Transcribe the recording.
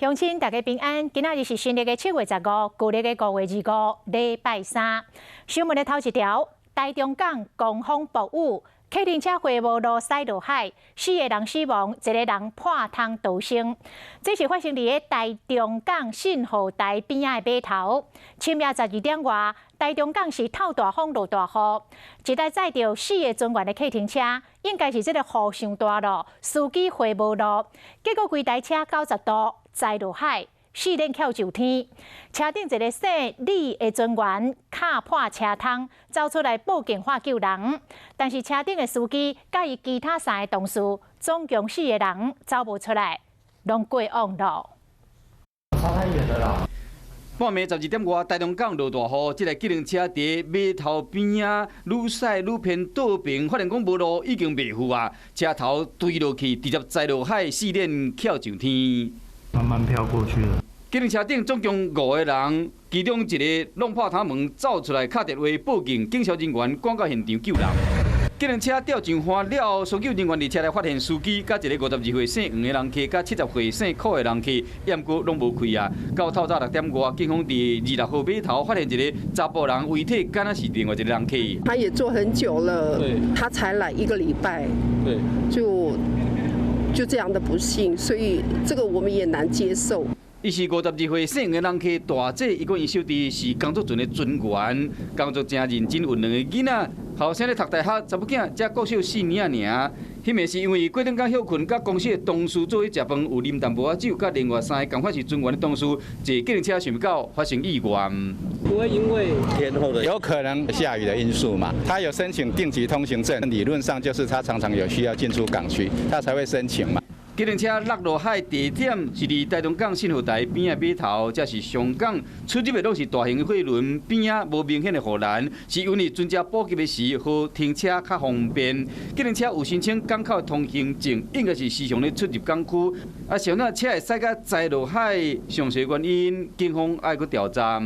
乡亲大家平安，今仔日是新历的7月15，旧历的5月25，礼拜三。新闻的头一条：台中港狂风暴雨，客停车回无路驶落海，4个人死亡，1个人破汤逃生。这是发生伫台中港信号台边仔的码头。深夜12点外，台中港是透大风落大雨，一台载着4个船员的客停车，应该是这个雨上大咯，司机回无路，结果规台车90度载落海。4人翘上天，车顶一个姓李的船员卡破车窗，走出来报警化救人。但是车顶的司机甲伊其他3个同事，总共4个人走无出来，拢过往路。差太远了啦！半暝12点外，台中港落大雨，这台机动车伫码头边啊，愈驶愈偏倒平，发现讲无路已经袂赴啊，车头坠落去，直接载落海，4人翘上天。 慢慢飘过去了。机动车顶总共5个人，其中一个弄破窗门走出来，敲电话报警，警消人员赶到现场救人。机动车吊上花了，搜救人员伫车内发现司机甲一个52岁姓黄的人客，甲70岁姓柯的人客，验过拢无开啊。到透早6点外，警方伫26号码头发现一个查甫人遗体，敢若是另外一个人客。他也做很久了，对，他才来1个礼拜，对，就这样的不幸，所以这个我们也难接受。伊是52岁姓黄的人客，大姐伊讲伊小弟是工作船的船员，工作真认真，有2个囡仔，后生咧读大学，查某囝才国小4年尔。迄暝是因为过顿甲休困，甲公司的同事做伙食饭，有啉淡薄仔酒，甲另外3个同款是船员的同事，坐机动车想不到发生意外。不会因为天后的有可能下雨的因素嘛？他有申请定期通行证，理论上就是他常常有需要进出港区，他才会申请嘛。 机动车落落海地点是伫台中港信号台边仔码头，这是上港出入的拢是大型的货轮，边仔无明显的护栏，是因为船只补给的时好停车较方便。机动车有申请港口通行证，应该是时常咧出入港区。啊，像那车会驶甲载落海，详细原因警方爱去调查。